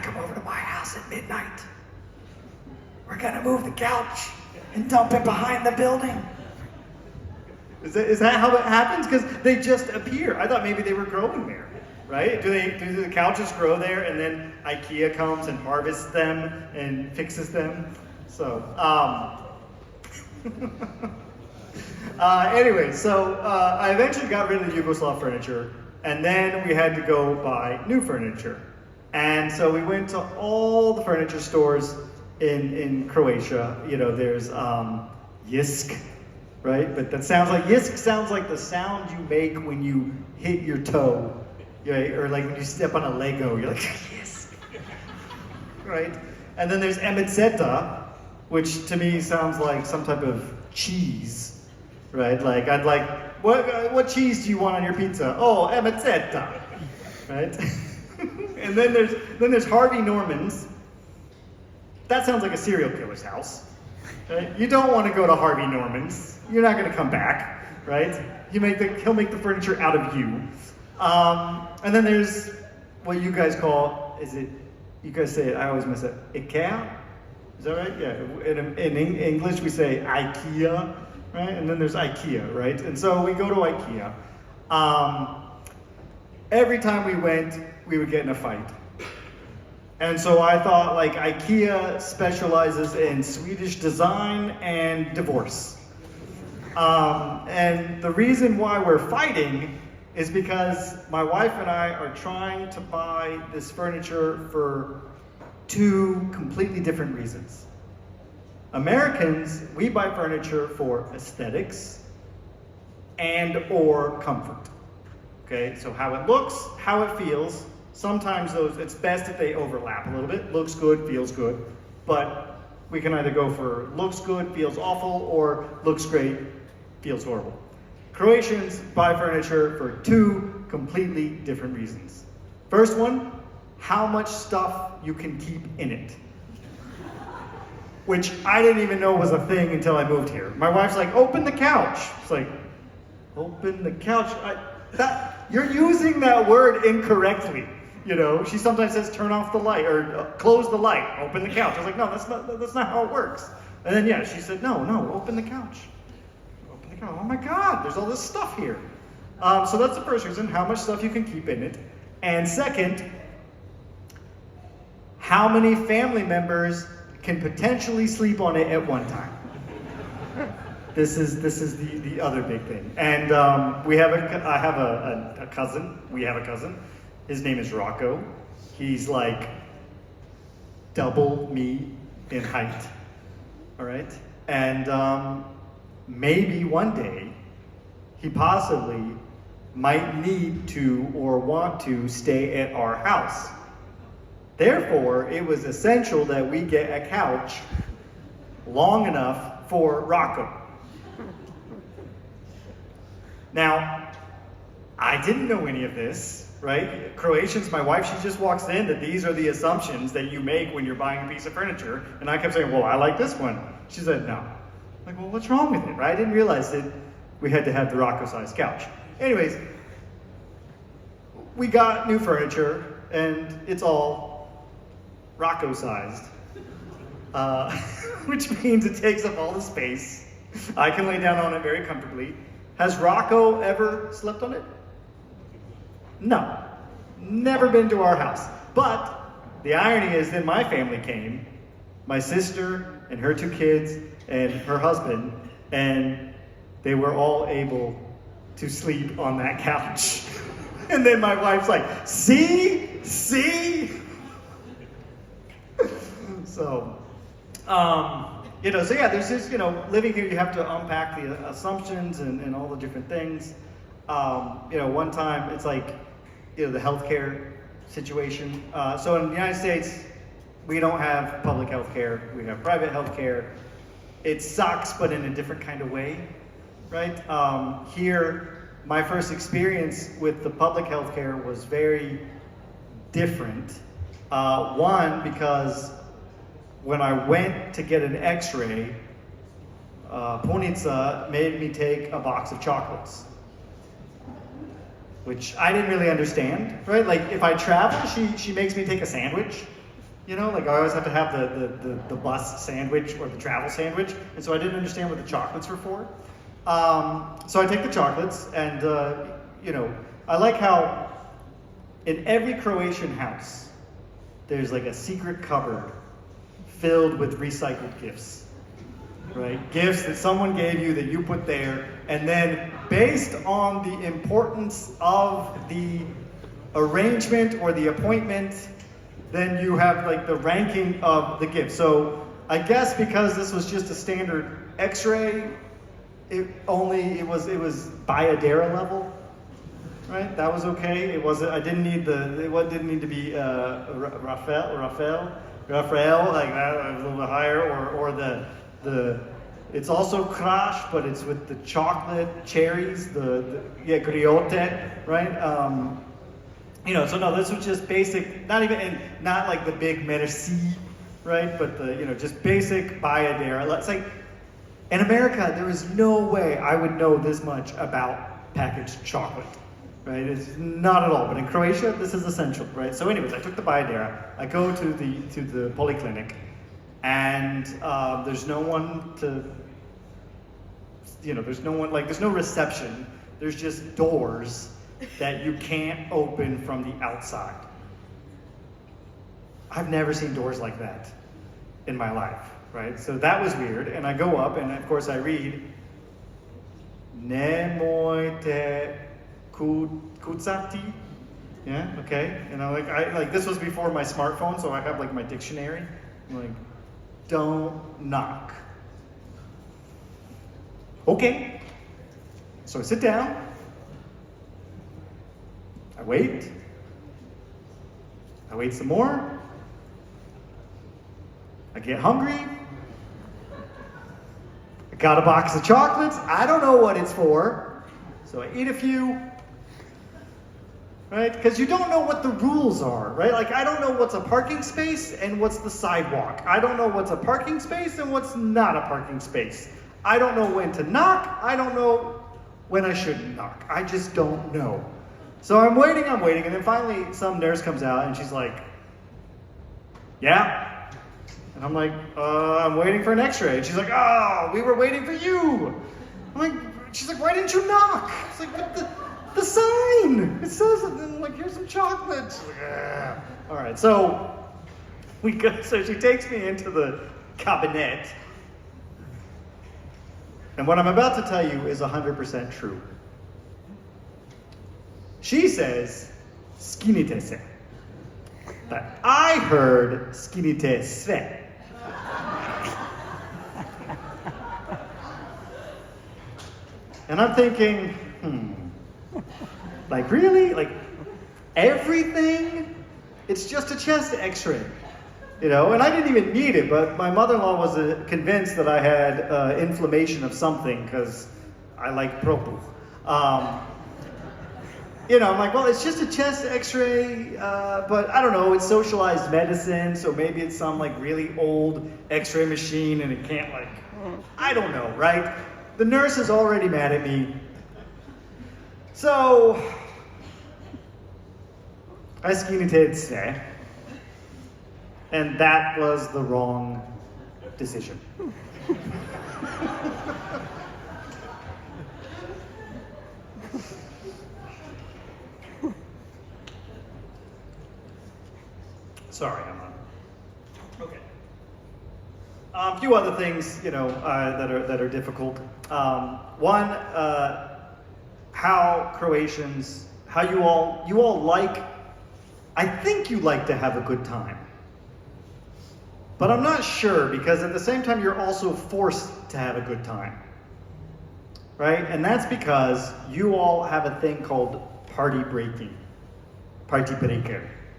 come over to my house at midnight. We're gonna move the couch and dump it behind the building. Is that how it happens? Because they just appear. I thought maybe they were growing there, right? Do the couches grow there and then IKEA comes and harvests them and fixes them? So, anyway, so I eventually got rid of the Yugoslav furniture, and then we had to go buy new furniture. And so we went to all the furniture stores in Croatia. You know, there's Jisk, right? But that sounds like, Jisk sounds like the sound you make when you hit your toe, right? Or like when you step on a Lego, you're like, Jisk, right? And then there's Emiceta, which to me sounds like some type of cheese, right? Like, I'd like, what cheese do you want on your pizza? Oh, Emiceta, right? And then there's Harvey Norman's. That sounds like a serial killer's house, right? You don't want to go to Harvey Norman's. You're not going to come back, right? He'll make the furniture out of you. And then there's what you guys call, you guys say it, I always mess it, IKEA? Is that right? Yeah. In English we say IKEA, right? And then there's IKEA, right? And so we go to IKEA. Every time we went, we would get in a fight. And so I thought, like, IKEA specializes in Swedish design and divorce. And the reason why we're fighting is because my wife and I are trying to buy this furniture for two completely different reasons. Americans, we buy furniture for aesthetics and or comfort. Okay, so how it looks, how it feels. Sometimes it's best if they overlap a little bit. Looks good, feels good. But we can either go for looks good, feels awful, or looks great, feels horrible. Croatians buy furniture for two completely different reasons. First one, how much stuff you can keep in it. Which I didn't even know was a thing until I moved here. My wife's like, open the couch. It's like, open the couch? You're using that word incorrectly. You know, she sometimes says turn off the light or close the light, open the couch. I was like, no, that's not how it works. And then yeah, she said, no, open the couch. Open the couch. Oh my God, there's all this stuff here. So that's the first reason, how much stuff you can keep in it. And second, how many family members can potentially sleep on it at one time. This is the other big thing. And we have a cousin. We have a cousin. His name is Rocco. He's like double me in height. All right? And maybe one day he possibly might need to or want to stay at our house. Therefore, it was essential that we get a couch long enough for Rocco. Now, I didn't know any of this, right? Croatians, my wife, she just walks in that these are the assumptions that you make when you're buying a piece of furniture. And I kept saying, well, I like this one. She said, no. I'm like, well, what's wrong with it, right? I didn't realize that we had to have the Rocco-sized couch. Anyways, we got new furniture, and it's all Rocco-sized, which means it takes up all the space. I can lay down on it very comfortably. Has Rocco ever slept on it? No, never been to our house. But the irony is then my family came, my sister and her two kids and her husband, and they were all able to sleep on that couch. And then my wife's like, see? So, so yeah, there's this, living here, you have to unpack the assumptions and all the different things. One time it's like, the healthcare situation. So in the United States, we don't have public health care, we have private health care. It sucks, but in a different kind of way, right? Here, my first experience with the public health care was very different. One, because when I went to get an x-ray, Punica made me take a box of chocolates, which I didn't really understand, right? Like if I travel, she makes me take a sandwich, You know, like I always have to have the bus sandwich or the travel sandwich, and so I didn't understand what the chocolates were for. So I take the chocolates, and you know, I like how in every Croatian house there's like a secret cupboard filled with recycled gifts, right? Gifts that someone gave you that you put there, and then based on the importance of the arrangement or the appointment, then you have like the ranking of the gift. So I guess because this was just a standard X-ray, it was Bayadera level, right? That was okay. It wasn't. I didn't need it didn't need to be Raphael, like that, a little bit higher, or the. It's also crash, but it's with the chocolate cherries, the griotte, right? You know, so no, this was just basic, not like the big merci, right? But just basic Bayadera. It's like, in America, there is no way I would know this much about packaged chocolate, right? It's not at all. But in Croatia, this is essential, right? So anyways, I took the Bayadera. I go to the polyclinic, and there's no one to, there's no reception. There's just doors that you can't open from the outside. I've never seen doors like that in my life, right? So that was weird, and I go up, and of course I read, Nemojte kucati. Yeah, okay. And I this was before my smartphone, so I have like my dictionary. I'm like, don't knock. Okay. So I sit down. I wait some more. I get hungry. I got a box of chocolates. I don't know what it's for. So I eat a few. Right? Because you don't know what the rules are, right? Like, I don't know what's a parking space and what's the sidewalk. I don't know what's a parking space and what's not a parking space. I don't know when to knock. I don't know when I shouldn't knock. I just don't know. So I'm waiting, and then finally some nurse comes out and she's like, yeah? And I'm like, I'm waiting for an x-ray. And she's like, oh, we were waiting for you. She's like, why didn't you knock? It's like, but the sign, it says it, and like, here's some chocolate. Like, ah. All right, so so she takes me into the cabinet. And what I'm about to tell you is 100% true. She says, skinite. But I heard skinite sve. And I'm thinking, like really? Like everything? It's just a chest x-ray. And I didn't even need it, but my mother-in-law was convinced that I had inflammation of something because I like propu. I'm like, well, it's just a chest x-ray, but I don't know, it's socialized medicine, so maybe it's some like really old x-ray machine and it can't I don't know, right? The nurse is already mad at me. So, I skinite sve, and that was the wrong decision. Sorry, I'm not. Okay. A few other things, that are difficult. One, how Croatians, how you all like. I think you like to have a good time, but I'm not sure because at the same time you're also forced to have a good time, right? And that's because you all have a thing called party breaker,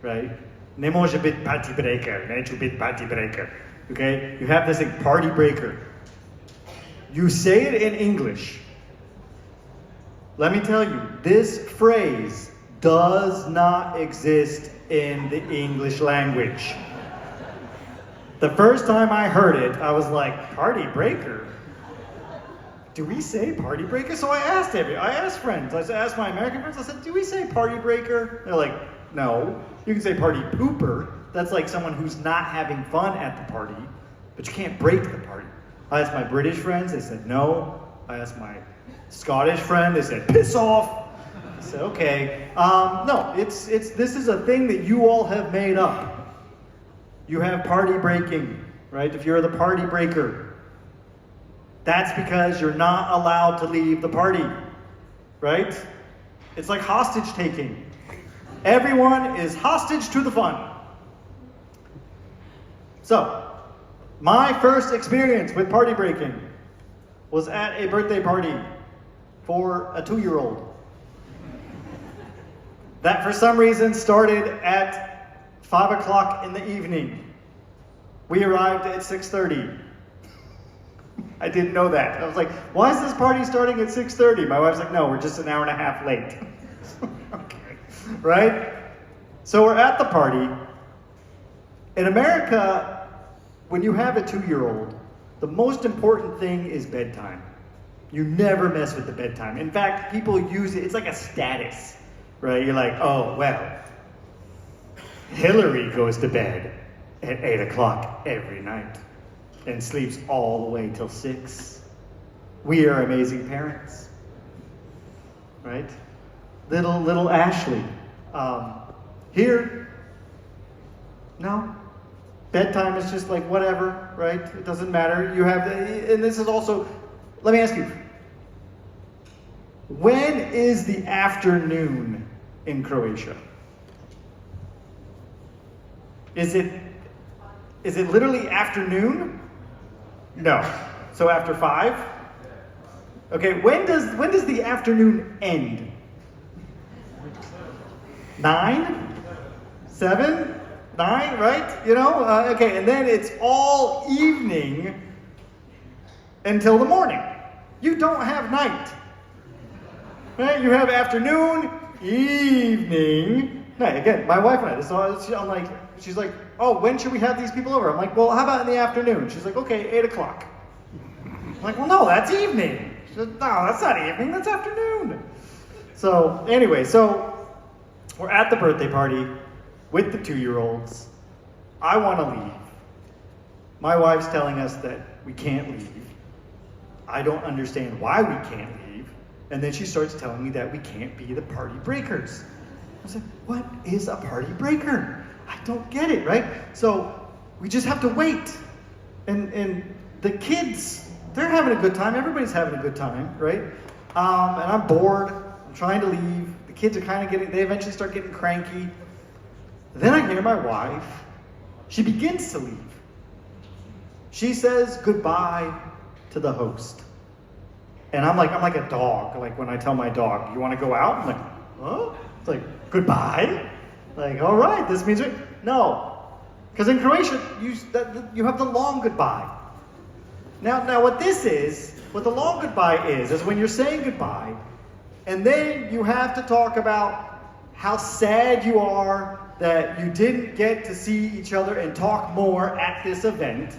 right? Ne može biti party breaker, neću biti party breaker. Okay? You have this thing, party breaker. You say it in English. Let me tell you, this phrase does not exist in the English language. The first time I heard it, I was like, party breaker? Do we say party breaker? So I asked friends, I asked my American friends, I said, do we say party breaker? They're like, no. You can say party pooper. That's like someone who's not having fun at the party, but you can't break the party. I asked my British friends, they said no. I asked my Scottish friend, they said piss off. I said okay. No, this is a thing that you all have made up. You have party breaking, right? If you're the party breaker, that's because you're not allowed to leave the party, right? It's like hostage taking. Everyone is hostage to the fun. So, my first experience with party breaking was at a birthday party for a 2-year-old. That for some reason started at 5 o'clock in the evening. We arrived at 6:30. I didn't know that. I was like, why is this party starting at 6:30? My wife's like, no, we're just an hour and a half late. Okay, right? So we're at the party. In America, when you have a 2-year-old, the most important thing is bedtime. You never mess with the bedtime. In fact, people use it, it's like a status, right? You're like, oh, well, Hillary goes to bed at 8 o'clock every night and sleeps all the way till 6. We are amazing parents, right? Little Ashley. Here, no. Bedtime is just like whatever, right? It doesn't matter. You have, and this is also, let me ask you, when is the afternoon in Croatia? Is it literally afternoon? No. So after 5? Okay, when does the afternoon end? 9? 7? 9, right? You know? Okay, and then it's all evening until the morning. You don't have night. Right? You have afternoon, evening, night. Again, my wife and I, I'm like, she's like, oh, when should we have these people over? I'm like, well, how about in the afternoon? She's like, okay, 8 o'clock. I'm like, well, no, that's evening. She said, no, that's not evening, that's afternoon. So, anyway, so we're at the birthday party with the 2-year-olds. I want to leave. My wife's telling us that we can't leave. I don't understand why we can't leave. And then she starts telling me that we can't be the party breakers. I said, what is a party breaker? I don't get it, right? So we just have to wait. And the kids, they're having a good time. Everybody's having a good time, right? And I'm bored. I'm trying to leave. The kids are kind of they eventually start getting cranky. Then I hear my wife. She begins to leave. She says goodbye to the host. And I'm like a dog. Like when I tell my dog, you want to go out? I'm like, huh? It's like, goodbye? Like, all right, this means no. Because in Croatia, you have the long goodbye. Now what the long goodbye is when you're saying goodbye, and then you have to talk about how sad you are that you didn't get to see each other and talk more at this event.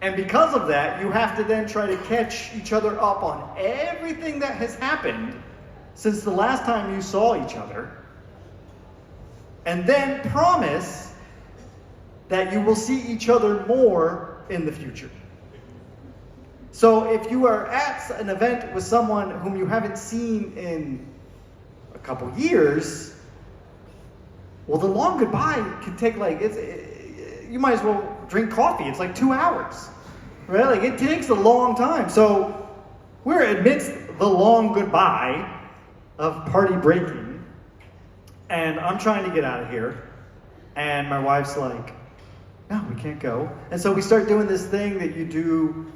And because of that, you have to then try to catch each other up on everything that has happened since the last time you saw each other. And then promise that you will see each other more in the future. So if you are at an event with someone whom you haven't seen in a couple years, well, the long goodbye can take you might as well drink coffee. It's like 2 hours, right? Like it takes a long time. So we're amidst the long goodbye of party breaking, and I'm trying to get out of here, and my wife's like, no, we can't go. And so we start doing this thing that you do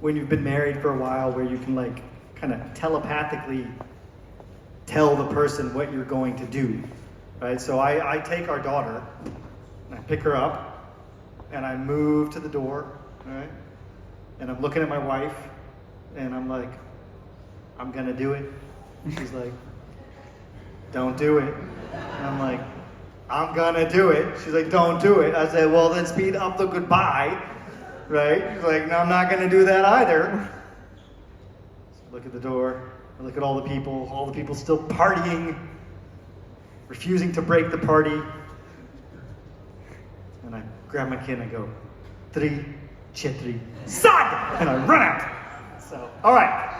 when you've been married for a while, where you can like kind of telepathically tell the person what you're going to do, right? So I take our daughter, and I pick her up, and I move to the door, right? And I'm looking at my wife, and I'm like, I'm gonna do it. She's like, don't do it. And I'm like, I'm gonna do it. She's like, don't do it. I said, well, then speed up the goodbye, right? She's like, no, I'm not gonna do that either. So I look at the door, I look at all the people still partying, refusing to break the party. And I grab my kid and I go, 3, 4, sad! And I run out. So, all right.